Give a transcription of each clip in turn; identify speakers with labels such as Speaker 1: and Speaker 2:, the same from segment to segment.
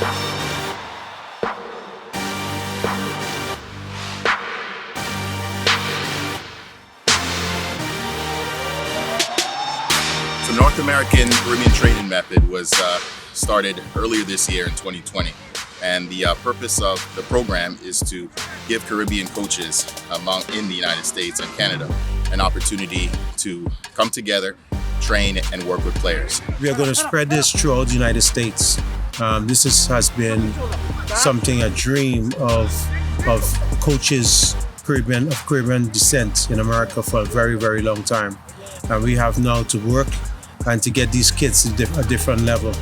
Speaker 1: The North American Caribbean Training Method was started earlier this year in 2020. And the purpose of the program is to give Caribbean coaches in the United States and Canada an opportunity to come together, train, and work with players.
Speaker 2: We are going to spread this throughout the United States. Has been something, a dream of coaches of Caribbean descent in America for a very, very long time. And we have now to work and to get these kids to a different level.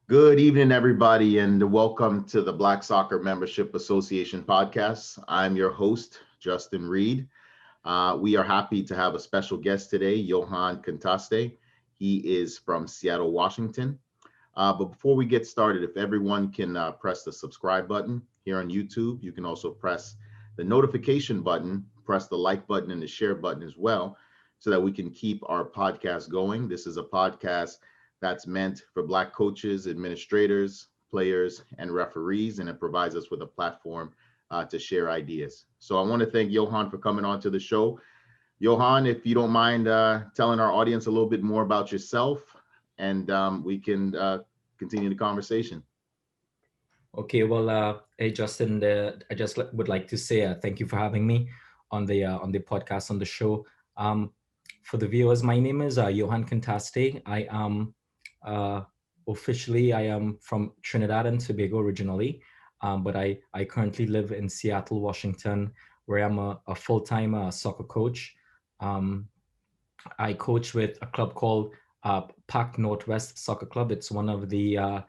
Speaker 3: Good evening, everybody, and welcome to the Black Soccer Membership Association podcast. I'm your host, Justin Reed. We are happy to have a special guest today, Johann Contaste. He is from Seattle, Washington. But before we get started, if everyone can press the subscribe button here on YouTube, you can also press the notification button, press the like button and the share button as well, so that we can keep our podcast going. This is a podcast that's meant for Black coaches, administrators, players, and referees, and it provides us with a platform to share ideas. So I want to thank Johann for coming on to the show. Johann, if you don't mind telling our audience a little bit more about yourself, and we can continue the conversation.
Speaker 4: Okay, well, hey Justin, I just would like to say thank you for having me on the podcast, on the show. For the viewers, my name is Johann Contaste. I am officially, I am from Trinidad and Tobago originally, but I currently live in Seattle, Washington, where I'm a full-time soccer coach. I coach with a club called Pac Northwest Soccer Club. It's one of the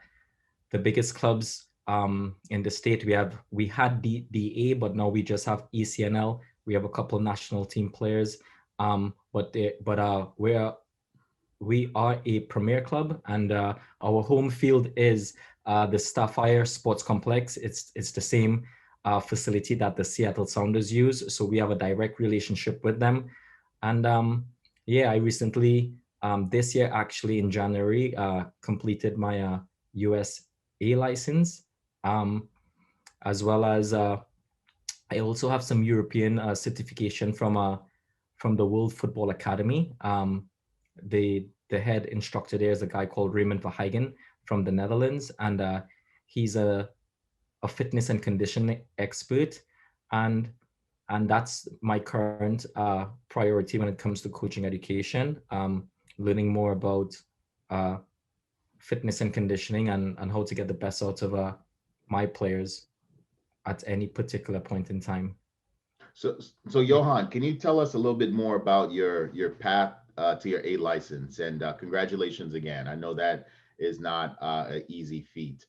Speaker 4: biggest clubs in the state. We had DA, but now we just have ECNL. We have a couple of national team players, but we are a premier club, and our home field is the Starfire Sports Complex. It's the same facility that the Seattle Sounders use, so we have a direct relationship with them. And I recently, this year actually in January, completed my USA license, as well as I also have some European certification from the World Football Academy. The head instructor there is a guy called Raymond Verheigen from the Netherlands, and he's a fitness and conditioning expert, and that's my current priority when it comes to coaching education, learning more about fitness and conditioning and how to get the best out of my players at any particular point in time.
Speaker 3: So Johann, can you tell us a little bit more about your path to your A license? And congratulations again. I know that is not an easy feat.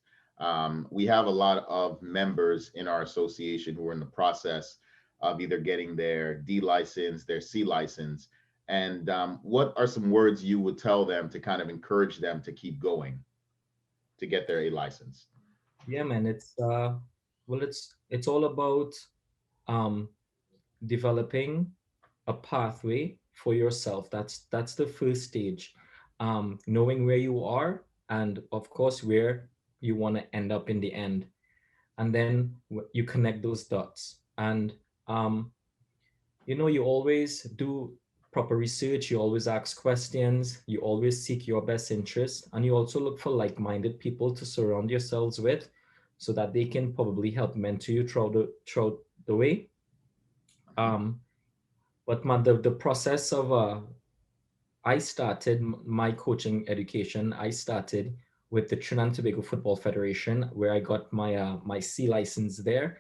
Speaker 3: We have a lot of members in our association who are in the process of either getting their D license, their C license. And what are some words you would tell them to kind of encourage them to keep going to get their A license?
Speaker 4: Yeah, man, it's all about developing a pathway for yourself. That's the first stage. Knowing where you are, and of course where you want to end up in the end, and then you connect those dots. And you always do proper research, you always ask questions, you always seek your best interest, and you also look for like-minded people to surround yourselves with, so that they can probably help mentor you throughout the way. But the process of I started my coaching education. I started with the Trinidad and Tobago Football Federation, where I got my C license there,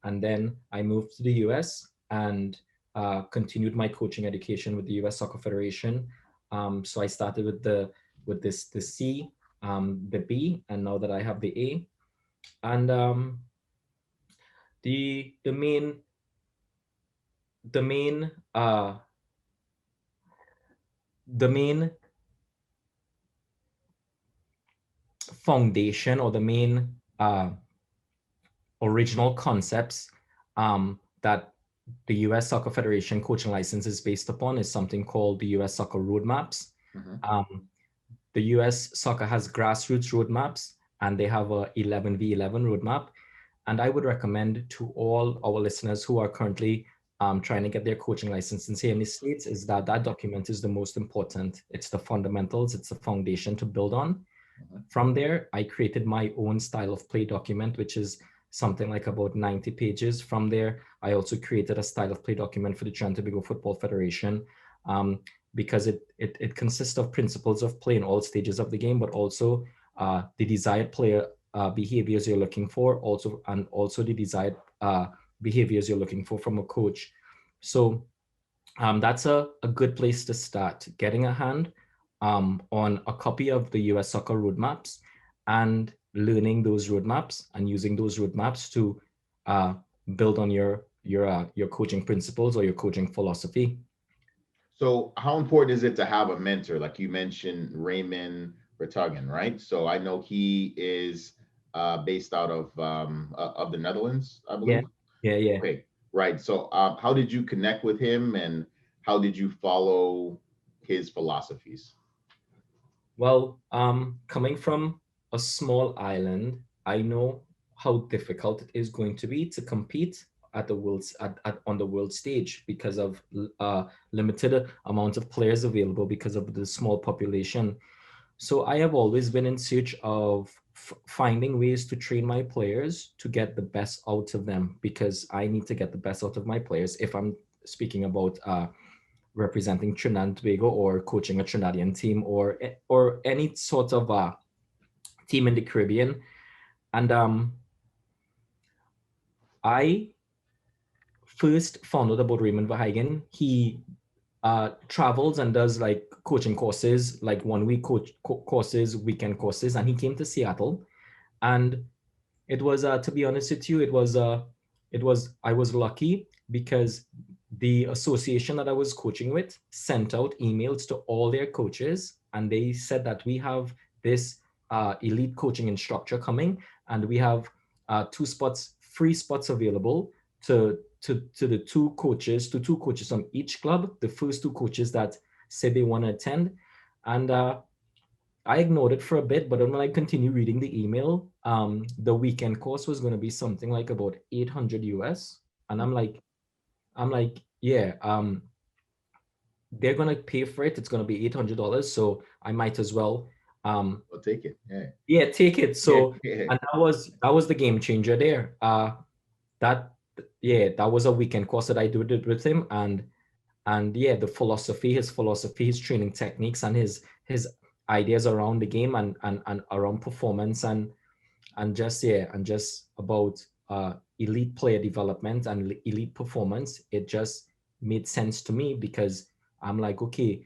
Speaker 4: And then I moved to the US and continued my coaching education with the US Soccer Federation. So I started with the C, the B, and now that I have the A. And the main the main the main foundation, or the main original concepts that the US Soccer Federation coaching license is based upon is something called the US Soccer Roadmaps. The US Soccer has grassroots roadmaps, and they have a 11v11 roadmap. And I would recommend to all our listeners who are currently trying to get their coaching license in say in the States is that document is the most important. It's the fundamentals, it's the foundation to build on. From there, I created my own style of play document, which is something like about 90 pages. From there, I also created a style of play document for the Trinidad and Tobago Football Federation, because it consists of principles of play in all stages of the game, but also the desired player behaviors you're looking for, and also the desired behaviors you're looking for from a coach. So that's a good place to start, getting a hand on a copy of the US Soccer roadmaps and learning those roadmaps and using those roadmaps to build on your coaching principles or your coaching philosophy.
Speaker 3: So how important is it to have a mentor? Like you mentioned Raymond Vertonghen, right? So I know he is based out of the Netherlands, I believe.
Speaker 4: Yeah.
Speaker 3: Okay, right. So how did you connect with him, and how did you follow his philosophies?
Speaker 4: Well, coming from a small island, I know how difficult it is going to be to compete at the on the world stage because of limited amount of players available because of the small population. So I have always been in search of finding ways to train my players to get the best out of them, because I need to get the best out of my players if I'm speaking about representing Trinidad and Tobago or coaching a Trinidadian team or any sort of team in the Caribbean. And I first found out about Raymond Verheigen. He travels and does like coaching courses, like 1 week courses, weekend courses, and he came to Seattle. And it was to be honest with you, I was lucky because the association that I was coaching with sent out emails to all their coaches, and they said that we have this elite coaching instructor coming, and we have free spots available to the two coaches from each club, the first two coaches that said they want to attend. And I ignored it for a bit, but then when I continued reading the email, the weekend course was going to be something like about 800 US. And I'm like, yeah, they're going to pay for it. It's going to be $800. So I might as well.
Speaker 3: I'll take it.
Speaker 4: Yeah, take it. So,
Speaker 3: Yeah.
Speaker 4: and that was the game changer there. That was a weekend course that I did with him. And yeah, his philosophy, his training techniques, and his ideas around the game and around performance and just about elite player development and elite performance, it just made sense to me, because I'm like, okay,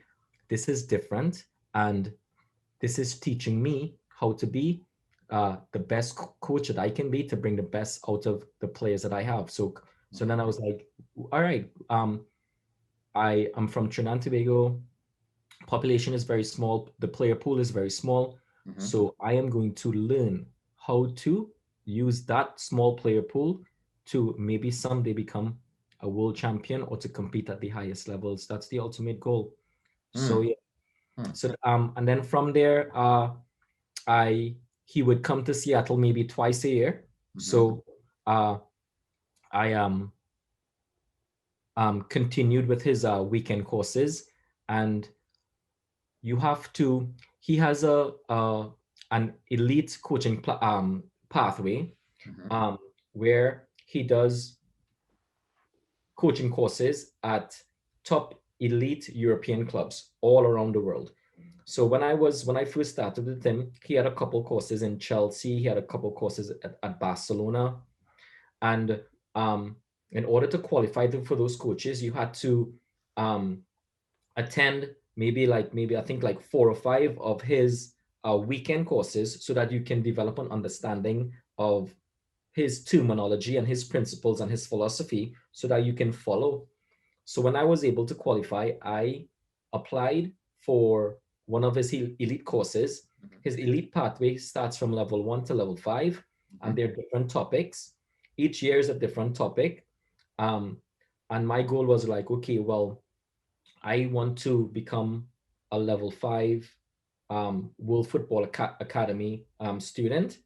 Speaker 4: this is different, and this is teaching me how to be the best coach that I can be to bring the best out of the players that I have. So then I was like, all right, I am from Trinidad and Tobago. Population is very small. The player pool is very small. So I am going to learn how to use that small player pool to maybe someday become a world champion or to compete at the highest levels. That's the ultimate goal. So yeah. So and then from there, he would come to Seattle maybe twice a year. So I continued with his weekend courses, and he has an elite coaching pathway where he does coaching courses at top elite European clubs all around the world. So when I first started with him, he had a couple courses in Chelsea, he had a couple courses at Barcelona, and in order to qualify for those coaches, you had to attend maybe I think like 4 or 5 of his weekend courses so that you can develop an understanding of his terminology and his principles and his philosophy so that you can follow. So when I was able to qualify, I applied for one of his elite courses. His elite pathway starts from level 1 to level 5, and there are different topics. Each year is a different topic. And my goal was like, okay, well, I want to become a level 5 World Football Academy student.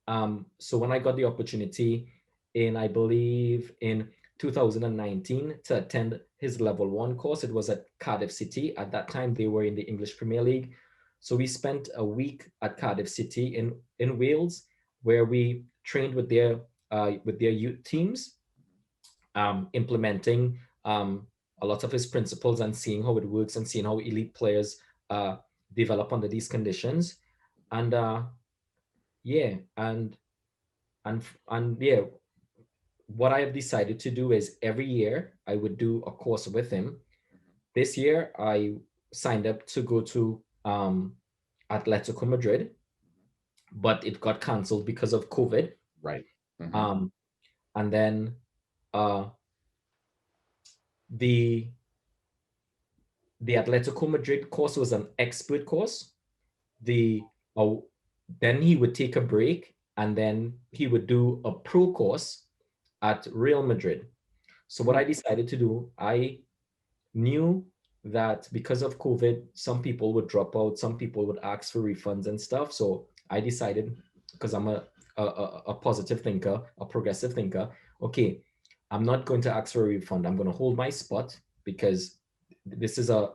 Speaker 4: So when I got the opportunity I believe in 2019 to attend his level 1 course, it was at Cardiff City. At that time, they were in the English Premier League. So we spent a week at Cardiff City in Wales, where we trained with their youth teams, implementing a lot of his principles and seeing how it works and seeing how elite players develop under these conditions. And yeah, and yeah, what I have decided to do is every year I would do a course with him. This year I signed up to go to Atletico Madrid, but it got cancelled because of COVID.
Speaker 3: Right.
Speaker 4: And then uh, the Atletico Madrid course was an expert course. Uh, then he would take a break and then he would do a pro course at Real Madrid. So what I decided to do, I knew that because of COVID, some people would drop out, some people would ask for refunds and stuff. So I decided, because I'm a positive thinker, a progressive thinker, okay, I'm not going to ask for a refund. I'm going to hold my spot because this is a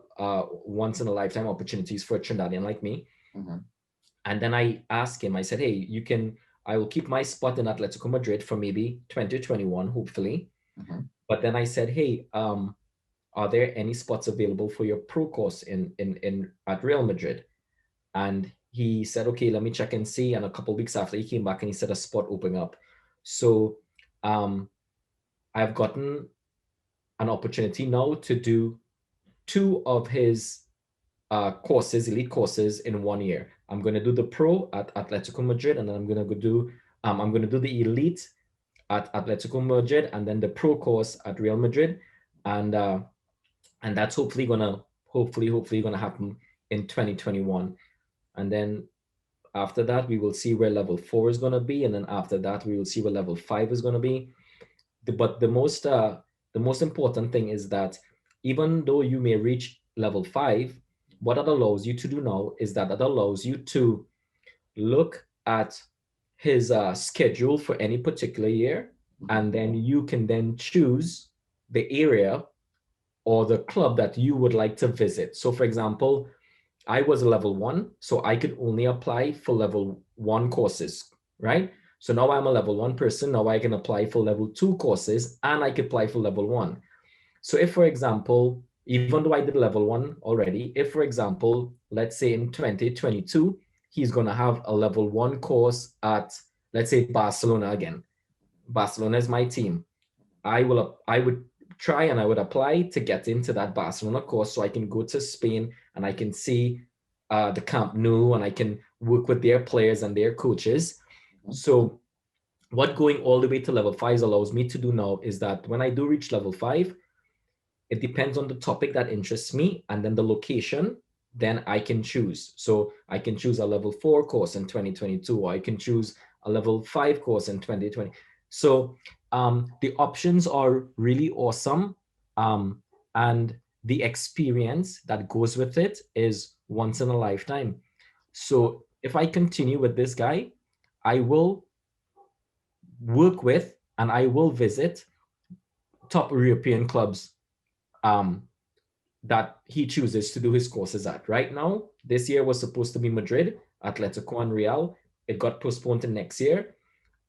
Speaker 4: once in a lifetime opportunities for a Trinidadian like me. And then I asked him, I said, hey, I will keep my spot in Atletico Madrid for maybe 2021, hopefully. But then I said, hey, are there any spots available for your pro course at Real Madrid? And he said, okay, let me check and see. And a couple of weeks after, he came back and he said a spot opened up. So I've gotten an opportunity now to do 2 of his courses, elite courses, in 1 year. I'm going to do the pro at Atletico Madrid, and then I'm going to do the elite at Atletico Madrid, and then the pro course at Real Madrid, and that's hopefully gonna happen in 2021. And then after that, we will see where level 4 is going to be, and then after that, we will see where level 5 is going to be. But the most important thing is that even though you may reach level 5, what that allows you to do now is that allows you to look at his schedule for any particular year, and then you can then choose the area or the club that you would like to visit. So for example, I was a level 1, so I could only apply for level 1 courses, right? So now I'm a level 1 person. Now I can apply for level 2 courses, and I could apply for level 1. So if, for example, even though I did level 1 already, if, for example, let's say in 2022, he's going to have a level 1 course at, let's say, Barcelona again. Barcelona is my team. I would try and I would apply to get into that Barcelona course so I can go to Spain and I can see the Camp Nou and I can work with their players and their coaches. So what going all the way to level 5 allows me to do now is that when I do reach level 5, it depends on the topic that interests me and then the location, then I can choose. So I can choose a level 4 course in 2022, or I can choose a level 5 course in 2020. So the options are really awesome. And the experience that goes with it is once in a lifetime. So if I continue with this guy, I will work with and I will visit top European clubs that he chooses to do his courses at. Right now, this year was supposed to be Madrid, Atletico, and Real. It got postponed to next year.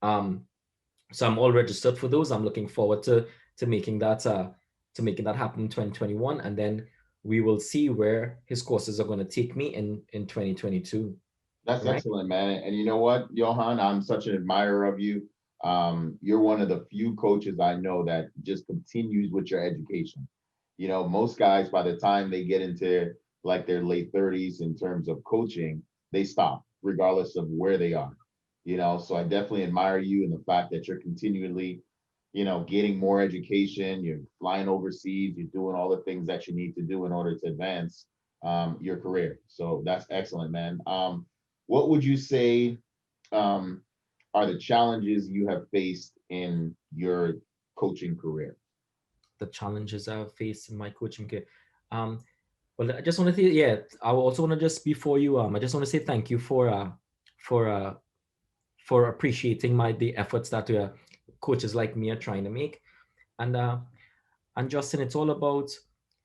Speaker 4: So I'm all registered for those. I'm looking forward to making that happen in 2021, and then we will see where his courses are going to take me in 2022.
Speaker 3: That's right? Excellent, man. And you know what, Johann, I'm such an admirer of you. You're one of the few coaches I know that just continues with your education. You know, most guys, by the time they get into like their late 30s in terms of coaching, they stop regardless of where they are. You know, so I definitely admire you and the fact that you're continually, you know, getting more education, you're flying overseas, you're doing all the things that you need to do in order to advance your career. So that's excellent, man. What would you say um, are the challenges you have faced in your coaching career?
Speaker 4: The challenges I've faced in my coaching career. Um, well, I just want to say, yeah, I also want to just before you, I just want to say thank you for uh, for appreciating the efforts that coaches like me are trying to make, and uh, and Justin, it's all about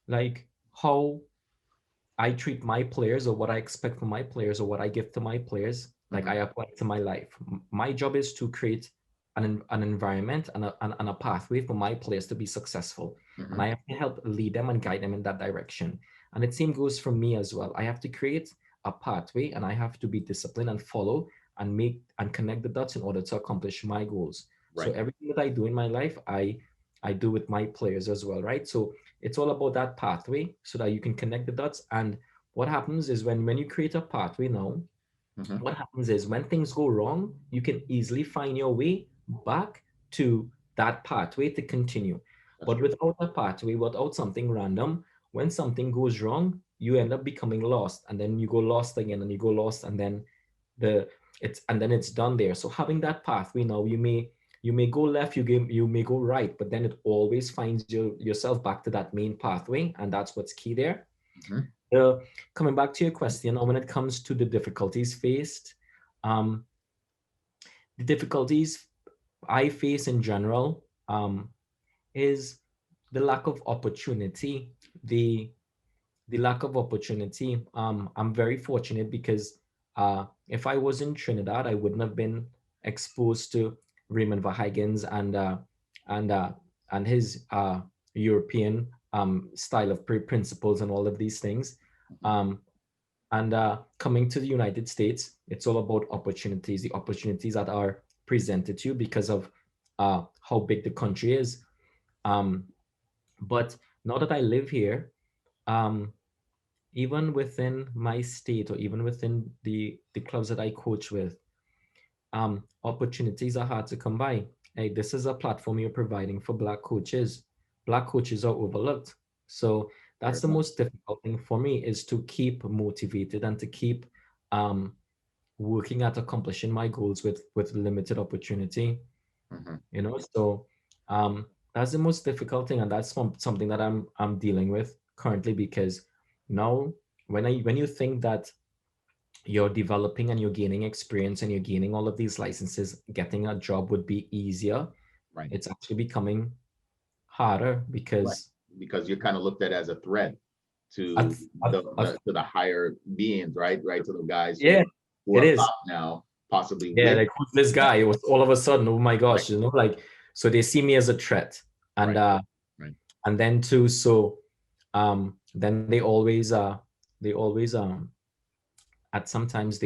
Speaker 4: like how I treat my players or what I expect from my players or what I give to my players, like
Speaker 3: Mm-hmm.
Speaker 4: I apply to my life. My job is to create an environment and a pathway for my players to be successful. And
Speaker 3: Mm-hmm.
Speaker 4: I have to help lead them and guide them in that direction. And the same goes for me as well. I have to create a pathway and I have to be disciplined and follow and make and connect the dots in order to accomplish my goals. So
Speaker 3: Right.
Speaker 4: everything that I do in my life, I do with my players as well, right? So it's all about that pathway so that you can connect the dots. And what happens is when you create a pathway now,
Speaker 3: Mm-hmm.
Speaker 4: what happens is when things go wrong, you can easily find your way back to that pathway to continue.
Speaker 3: That's
Speaker 4: But
Speaker 3: true.
Speaker 4: without a pathway, without something random, when something goes wrong, you end up becoming lost, and then you go lost again, and you go lost, and then the it's done there. So having that pathway now, you may go left, you may go right, but then it always finds yourself back to that main pathway, and that's what's key there.
Speaker 3: Mm-hmm.
Speaker 4: uh, Coming back to your question, when it comes to the difficulties faced, um, the difficulties I face in general is the lack of opportunity. The the lack of opportunity. I'm very fortunate because if I was in Trinidad, I wouldn't have been exposed to Raymond Verheigen's and uh, and his European style of principles and all of these things.
Speaker 3: Mm-hmm.
Speaker 4: Um, and Coming to the United States, it's all about opportunities, the opportunities that are presented to you because of how big the country is. Um, but now that I live here, um, even within my state or even within the clubs that I coach with, opportunities are hard to come by. Hey, this is a platform you're providing for Black coaches. Black coaches are overlooked. So
Speaker 3: Very
Speaker 4: that's the
Speaker 3: much.
Speaker 4: most difficult thing for me is to keep motivated and to keep um, working at accomplishing my goals with limited opportunity.
Speaker 3: Mm-hmm.
Speaker 4: So that's the most difficult thing, and that's something that I'm dealing with currently because now when you think that you're developing and you're gaining experience and you're gaining all of these licenses, getting a job would be easier.
Speaker 3: Right.
Speaker 4: It's actually becoming harder
Speaker 3: Right.
Speaker 4: because
Speaker 3: Because you're kind of looked at as a threat
Speaker 4: at,
Speaker 3: to
Speaker 4: at, at,
Speaker 3: to the higher beings, right? Right. To the guys
Speaker 4: yeah,
Speaker 3: who
Speaker 4: it
Speaker 3: are
Speaker 4: is.
Speaker 3: top now, possibly
Speaker 4: Yeah,
Speaker 3: with
Speaker 4: like who's this guy? It was all of a sudden, oh my
Speaker 3: right,
Speaker 4: gosh, like so they see me as a threat. And
Speaker 3: right,
Speaker 4: uh
Speaker 3: right.
Speaker 4: and then too, so then they always at sometimes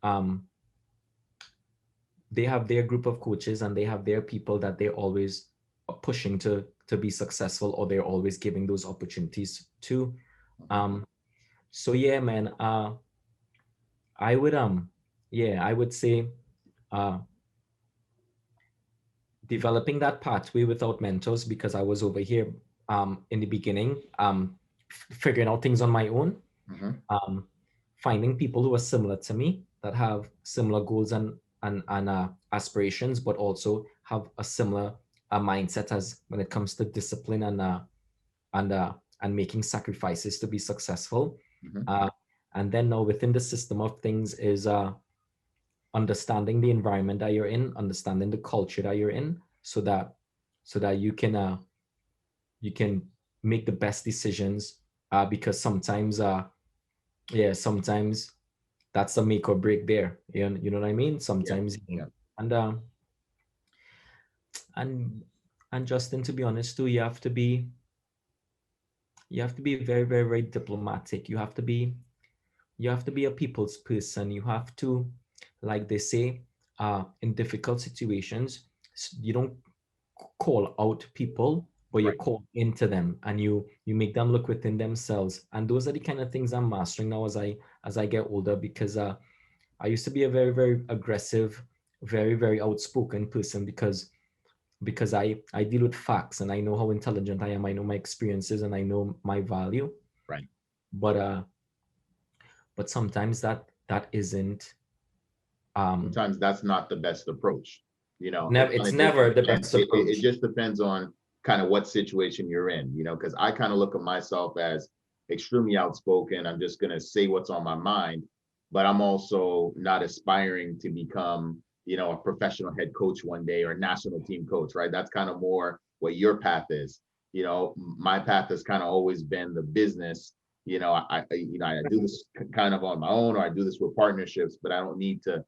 Speaker 4: um they have their group of coaches and they have their people that they're always pushing to be successful, or they're always giving those opportunities to.
Speaker 3: Mhm.
Speaker 4: So yeah, man, I would yeah, I would say uh developing that pathway without mentors, because I was over here in the beginning figuring out things on my own,
Speaker 3: Mhm.
Speaker 4: um, finding people who are similar to me that have similar goals and aspirations, but also have a similar mindset as when it comes to discipline and uh, and making sacrifices to be successful.
Speaker 3: Mhm.
Speaker 4: Uh, and then now within the system of things is understanding the environment that you're in, understanding the culture that you're in, so that you can make the best decisions. Because sometimes yeah, sometimes that's the make or break there. You know what I mean?
Speaker 3: Yeah.
Speaker 4: Sometimes,
Speaker 3: Yeah.
Speaker 4: and and and Justin, to be honest too, you have to be very, very, very diplomatic. You have to be a people's person. You have to, like they say, in difficult situations, you don't call out people, but you
Speaker 3: Right.
Speaker 4: call into them, and you make them look within themselves. And those are the kind of things I'm mastering now as I get older, because I used to be a very, very aggressive, very, very outspoken person, because I deal with facts, and I know how intelligent I am. I know my experiences, and I know my value.
Speaker 3: Right.
Speaker 4: But sometimes that isn't um
Speaker 3: Sometimes that's not the best approach. It
Speaker 4: never
Speaker 3: kind
Speaker 4: it's
Speaker 3: of just
Speaker 4: never the
Speaker 3: depends.
Speaker 4: best
Speaker 3: It
Speaker 4: approach.
Speaker 3: just depends on kind of what situation you're in, because I kind of look at myself as extremely outspoken. I'm just going to say what's on my mind, but I'm also not aspiring to become, a professional head coach one day or a national team coach, right? That's kind of more what your path is. My path has kind of always been the business. I do this kind of on my own, or I do this with partnerships, but I don't need to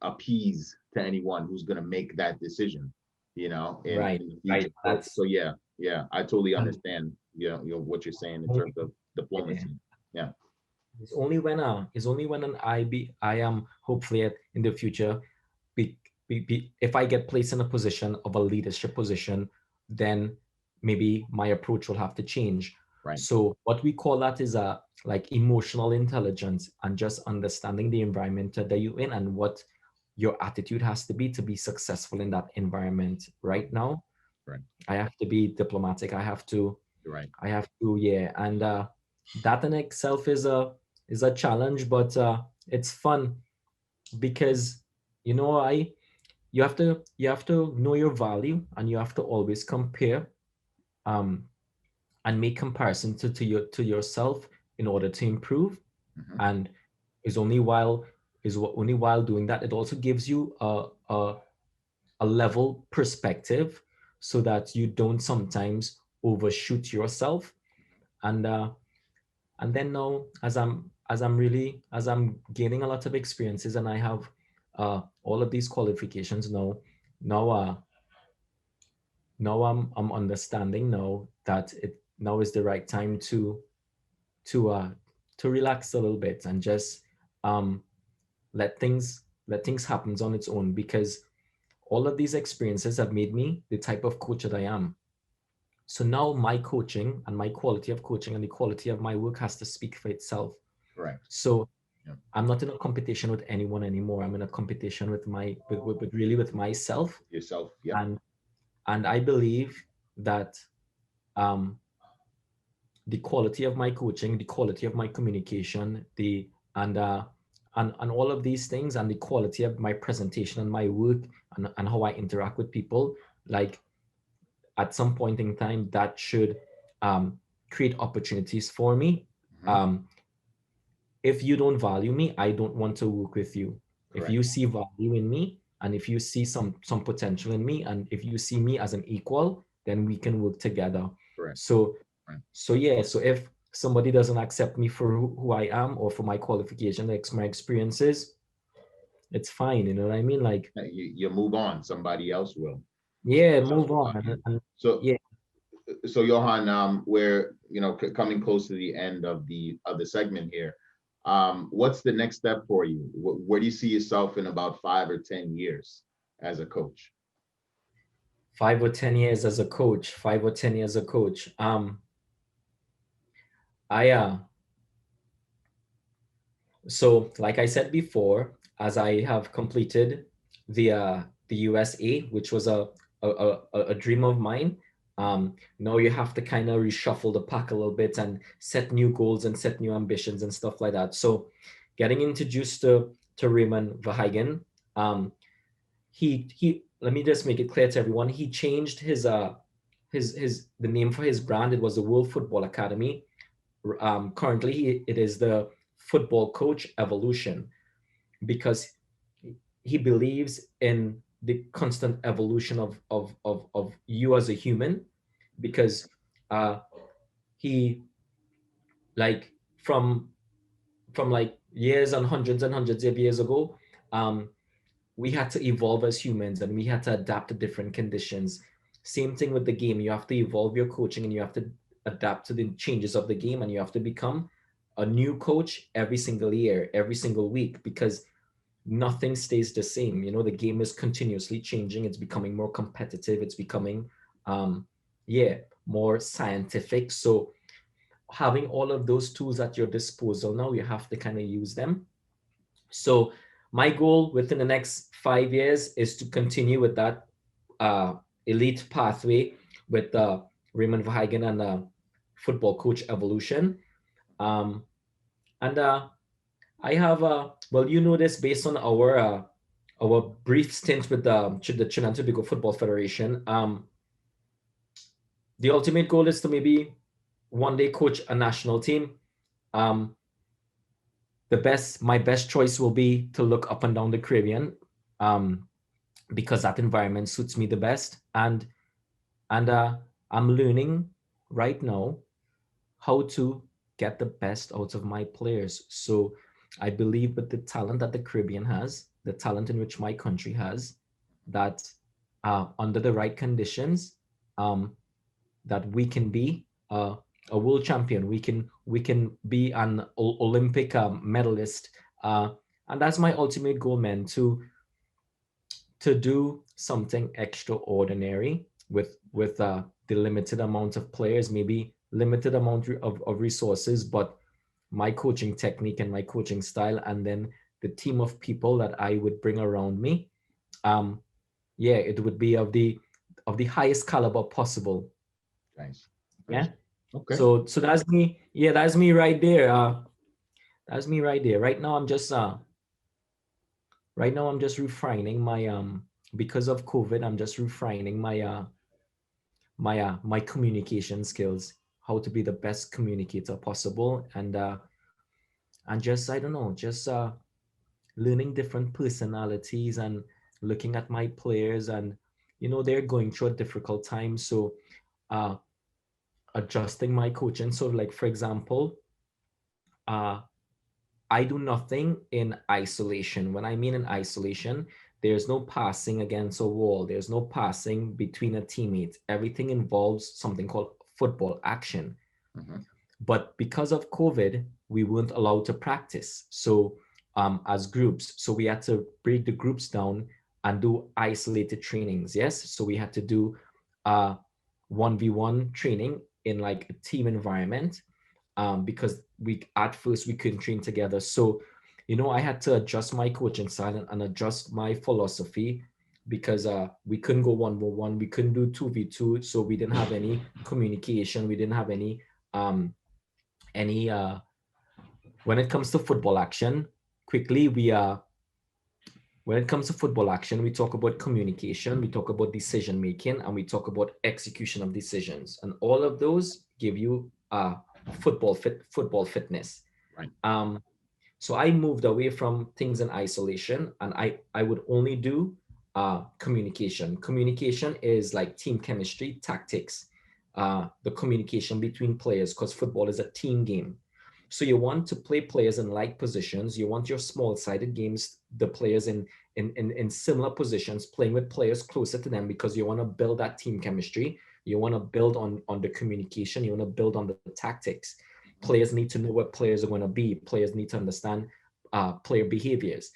Speaker 3: appease to anyone who's going to make that decision,
Speaker 4: Right,
Speaker 3: in the
Speaker 4: right.
Speaker 3: future. So
Speaker 4: That's
Speaker 3: yeah, I totally
Speaker 4: and
Speaker 3: understand, what you're saying in
Speaker 4: only,
Speaker 3: terms of
Speaker 4: yeah.
Speaker 3: diplomacy. Yeah,
Speaker 4: It's only when I am hopefully in the future, be, if I get placed in a position of a leadership position, then maybe my approach will have to change.
Speaker 3: right,
Speaker 4: So what we call that is a like emotional intelligence, and just understanding the environment that you're in, and what your attitude has to be successful in that environment. Right now,
Speaker 3: right,
Speaker 4: I have to be diplomatic.
Speaker 3: you're right.
Speaker 4: Yeah, and that in itself is a challenge, but it's fun, because I you have to know your value, and you have to always compare, um, and make comparison to yourself in order to improve.
Speaker 3: Hmm.
Speaker 4: And is only while only while doing that, it also gives you a level perspective, so that you don't sometimes overshoot yourself. And then now, as I'm gaining a lot of experiences, and I have all of these qualifications now uh now I'm understanding now that it now is the right time to uh to relax a little bit, and just um let things happen on its own, because all of these experiences have made me the type of coach that I am. So now my coaching, and my quality of coaching, and the quality of my work has to speak for itself.
Speaker 3: Correct.
Speaker 4: So
Speaker 3: Yeah.
Speaker 4: I'm not in a competition with anyone anymore. I'm in a competition with really with myself.
Speaker 3: Yourself. Yep.
Speaker 4: and I believe that um the quality of my coaching, the quality of my communication, the and and all of these things, and the quality of my presentation and my work, and how I interact with people, like, at some point in time, that should um, create opportunities for me.
Speaker 3: Hmm.
Speaker 4: Um, if you don't value me, I don't want to work with you. If
Speaker 3: Correct.
Speaker 4: you see value in me, and if you see some potential in me, and if you see me as an equal, then we can work together.
Speaker 3: Correct.
Speaker 4: So
Speaker 3: Right.
Speaker 4: yeah, so if somebody doesn't accept me for who I am, or for my qualification, like my experiences, it's fine. You know what I mean? Like,
Speaker 3: You move on. Somebody else will.
Speaker 4: yeah,
Speaker 3: Somebody else
Speaker 4: move
Speaker 3: will
Speaker 4: on.
Speaker 3: value you.
Speaker 4: And
Speaker 3: So
Speaker 4: yeah,
Speaker 3: Johan, we're coming close to the end of the segment here. What's the next step for you? Where do you see yourself in about 5 or 10 years as a coach?
Speaker 4: 5 or 10 years as a coach, 5 or 10 years as a coach. I So, like I said before, as I have completed the USA, which was a dream of mine, now you have to kind of reshuffle the pack a little bit, and set new goals, and set new ambitions, and stuff like that. So, getting introduced to Raymond Verhagen, he let me just make it clear to everyone, he changed his the name for his brand. It was the World Football Academy. Currently, it is the Football Coach Evolution, because he believes in the constant evolution of you as a human, because uh, he, like, from like years and hundreds of years ago, um, we had to evolve as humans, and we had to adapt to different conditions. Same thing with the game. You have to evolve your coaching, and you have to adapt to the changes of the game, and you have to become a new coach every single year, every single week, because nothing stays the same. You know, the game is continuously changing. It's becoming more competitive. It's becoming, yeah, more scientific. So having all of those tools at your disposal now, you have to kind of use them. So my goal within the next 5 years is to continue with that uh, elite pathway with Raymond Verheigen and football coach evolution. Um, and I have, well, you know this based on our brief stint with the Trinidad and Tobago Football Federation. The ultimate goal is to maybe one day coach a national team. Um, my best choice will be to look up and down the Caribbean, because that environment suits me the best. And I'm learning right now how to get the best out of my players. So I believe with the talent that the Caribbean has, the talent in which my country has, that under the right conditions, um, that we can be a world champion. We can be an Olympic medalist, and that's my ultimate goal, man. To do something extraordinary with the limited amount of players, maybe limited amount of resources, but my coaching technique and my coaching style, and then the team of people that I would bring around me. Um, yeah, it would be of the highest caliber possible.
Speaker 3: Nice.
Speaker 4: Yeah.
Speaker 3: Nice. Okay.
Speaker 4: So that's me. Yeah, that's me right there. That's me right there. Right now I'm just refining my because of COVID, I'm just refining my communication skills, how to be the best communicator possible, and just, I don't know, just learning different personalities and looking at my players, and they're going through a difficult time, so uh adjusting my coaching. So, like, for example, uh I do nothing in isolation. When I mean in isolation, there's no passing against a wall. There's no passing between a teammate. Everything involves something called football action.
Speaker 3: Mhm.
Speaker 4: But because of COVID, we weren't allowed to practice. So as groups, so we had to break the groups down and do isolated trainings. Yes. So we had to do 1v1 training in like a team environment, because we at first we couldn't train together. So, I had to adjust my coaching style and adjust my philosophy, because we couldn't go 1v1, we couldn't do 2v2, so we didn't have any communication, we didn't have any when it comes to football action. Quickly, when it comes to football action, we talk about communication, we talk about decision making, and we talk about execution of decisions, and all of those give you football fitness.
Speaker 3: Right.
Speaker 4: So I moved away from things in isolation, and I would only do communication. Communication is like team chemistry, tactics, the communication between players, because football is a team game. So you want to play players in like positions. You want your small-sided games, the players in similar positions, playing with players closer to them, because you want to build that team chemistry. You want to build on the communication. You want to build on the tactics. Players need to know what players are going to be. Players need to understand player behaviors.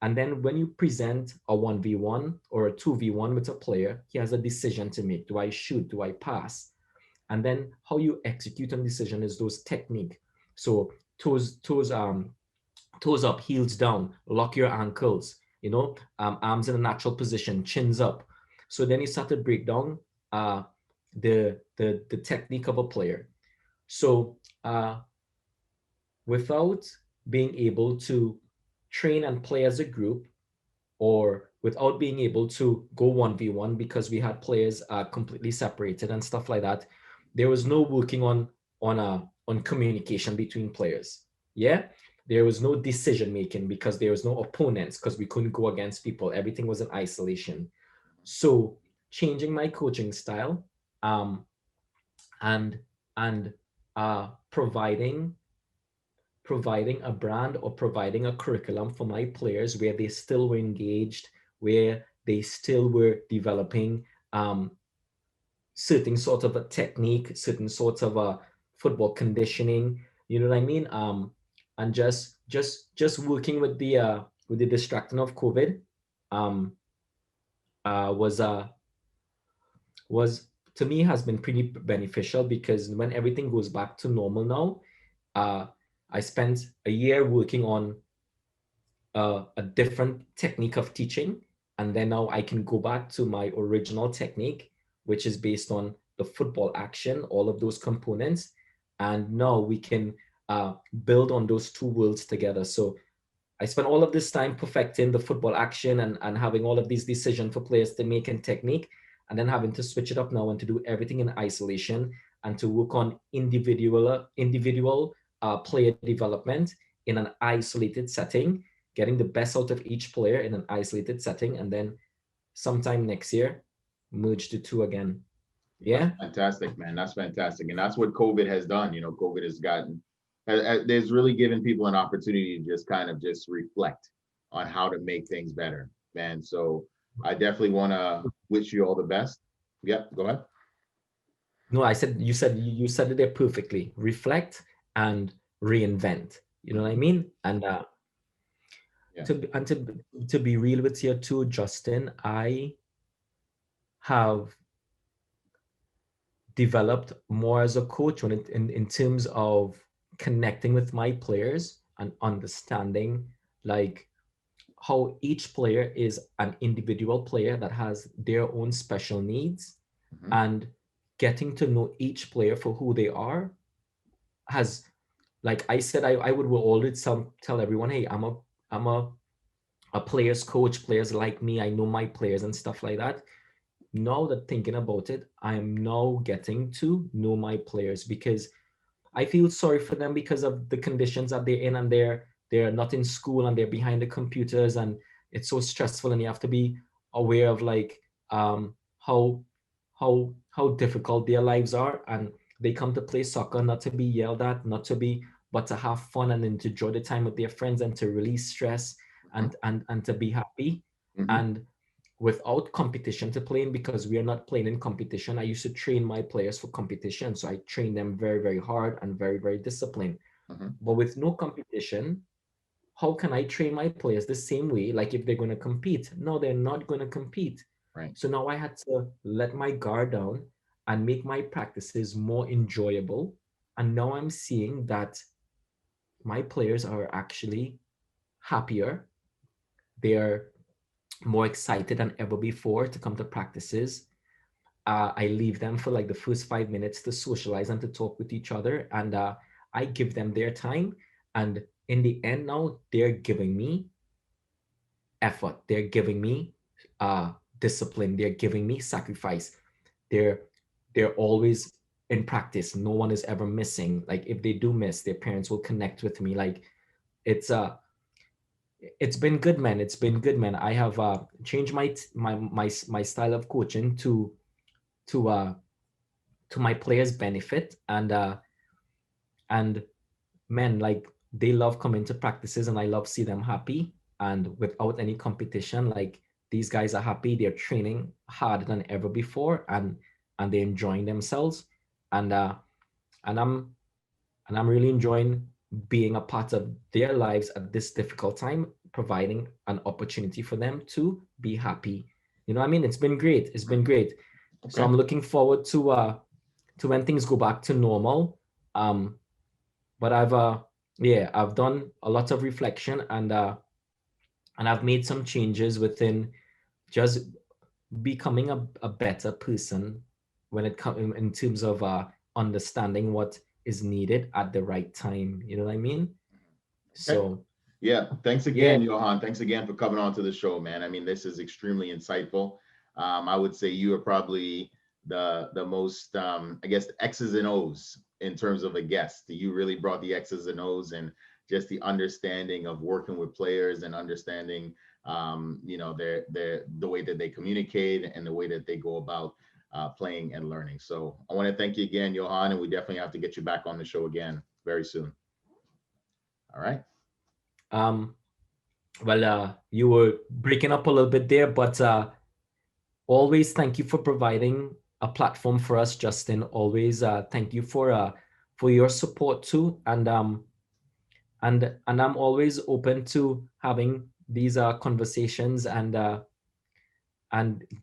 Speaker 4: And then when you present a 1v1 or a 2v1 with a player, he has a decision to make. Do I shoot? Do I pass? And then how you execute on decision is those technique. So toes up, heels down, lock your ankles, arms in a natural position, chins up. So then you start to break down the technique of a player. So without being able to train and play as a group, or without being able to go 1v1 because we had players completely separated and stuff like that, there was no working on communication between players. Yeah, there was no decision making because there was no opponents, because we couldn't go against people. Everything was in isolation. So changing my coaching style, and and providing a brand or providing a curriculum for my players where they still were engaged, where they still were developing certain sort of a technique, certain sorts of a football conditioning. You know what I mean? And just working with with the distracting of COVID, um, was to me has been pretty beneficial, because when everything goes back to normal now, I spent a year working on a different technique of teaching, and then now I can go back to my original technique, which is based on the football action, all of those components, and now we can build on those two worlds together. So I spent all of this time perfecting the football action and having all of these decisions for players to make and technique, and then having to switch it up now and to do everything in isolation and to work on individual player development in an isolated setting, getting the best out of each player in an isolated setting, and then sometime next year, merge the two again. Yeah.
Speaker 3: That's fantastic, man. That's fantastic. And that's what COVID has done. You know, COVID has there's really given people an opportunity to just kind of just reflect on how to make things better, man. So I definitely want to wish you all the best. Yep, go ahead.
Speaker 4: No, you said it there perfectly. Reflect and reinvent. You know what I mean? And
Speaker 3: Yeah.
Speaker 4: to be real with you too, Justin, I have developed more as a coach in terms of connecting with my players and understanding like how each player is an individual player that has their own special needs, and getting to know each player for who they are has, like I said, I would always tell everyone, hey, I'm a players coach, players like me, I know my players and stuff like that. Now that thinking about it, I am now getting to know my players, because I feel sorry for them because of the conditions that they're in, and they're not in school and they're behind the computers, and it's so stressful, and you have to be aware of like how difficult their lives are, and they come to play soccer not to be yelled at, but to have fun and then to enjoy the time with their friends and to release stress and to be happy. And without competition to play in, because we are not playing in competition. I used to train my players for competition. So I train them very, very hard and very, very disciplined. But with no competition, how can I train my players the same way? Like if they're going to compete? No, they're not going to compete.
Speaker 3: Right.
Speaker 4: So now I had to let my guard down and make my practices more enjoyable. And now I'm seeing that my players are actually happier. They're more excited than ever before to come to practices. I leave them for like the first 5 minutes to socialize and to talk with each other. And I give them their time. And in the end now, they're giving me effort. They're giving me discipline. They're giving me sacrifice. They're always in practice. No one is ever missing. Like if they do miss, their parents will connect with me. Like it's been good, man. It's been good, man. I have changed my style of coaching to my players' benefit, and man, like they love coming to practices, and I love see them happy, and without any competition. Like these guys are happy. They're training harder than ever before, and they're enjoying themselves, and I'm really enjoying being a part of their lives at this difficult time, providing an opportunity for them to be happy. You know what I mean? It's been great. It's been great. Okay. So I'm looking forward to when things go back to normal. But I've done a lot of reflection, and I've made some changes within just becoming a better person when it comes in terms of understanding what is needed at the right time. You know what I mean? Okay. So
Speaker 3: yeah, thanks again, Johann. Thanks again for coming on to the show, man. I mean, this is extremely insightful. I would say you are probably the most I guess the X's and O's in terms of a guest. You really brought the X's and O's and just the understanding of working with players and understanding you know, the way that they communicate and the way that they go about playing and learning. So I want to thank you again, Johann, and we definitely have to get you back on the show again very soon. All right.
Speaker 4: Well, you were breaking up a little bit there, but always thank you for providing a platform for us, Justin. Always thank you for your support too, and I'm always open to having these conversations and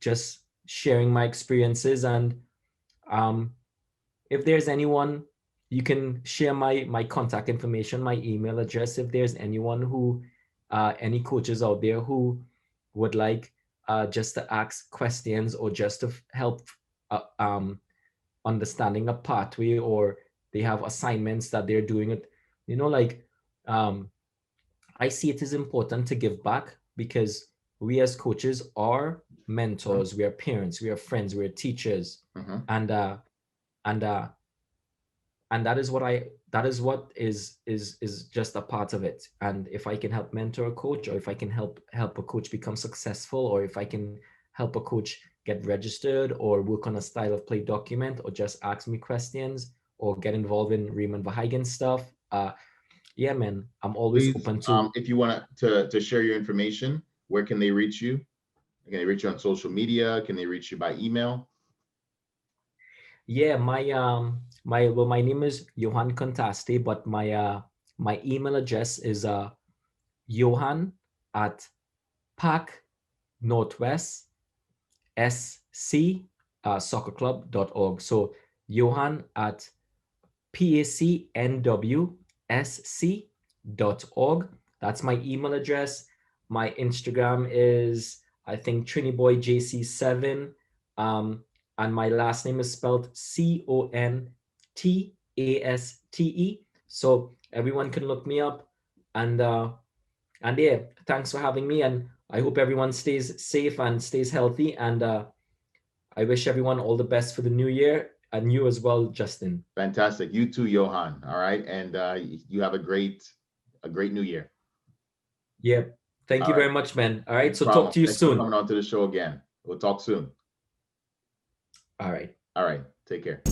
Speaker 4: just sharing my experiences. And if there's anyone, you can share my contact information, my email address. If there's anyone who, any coaches out there who would like just to ask questions or just to help understanding a pathway, or they have assignments that they're doing it, like I see it is important to give back, because we as coaches are mentors, we are parents, we are friends, we are teachers, and and uh and that is what is just a part of it. And if I can help mentor a coach, or if I can help a coach become successful, or if I can help a coach get registered, or work on a style of play document, or just ask me questions, or get involved in Riemann Verheigen stuff, yeah, man, I'm always
Speaker 3: Please,
Speaker 4: open to.
Speaker 3: if you want to share your information, where can they reach you? Can they reach you on social media? Can they reach you by email?
Speaker 4: Yeah, my name is Johann Contaste, but my email address is Johann at Pac Northwest SC soccerclub.org. So Johann at pacnwsc.org. That's my email address. My Instagram is, I think, TriniBoyJC7. And my last name is spelled Contaste. So everyone can look me up. And yeah, thanks for having me. And I hope everyone stays safe and stays healthy. And I wish everyone all the best for the new year, and you as well, Justin.
Speaker 3: Fantastic. You too, Johan. All right. And you have a great new year.
Speaker 4: Yeah. Thank you
Speaker 3: All right.
Speaker 4: very much, man. All right.
Speaker 3: No
Speaker 4: So
Speaker 3: problem.
Speaker 4: talk to you
Speaker 3: Thanks
Speaker 4: soon.
Speaker 3: for coming on to the show again. We'll talk soon.
Speaker 4: All right.
Speaker 3: All right. Take care.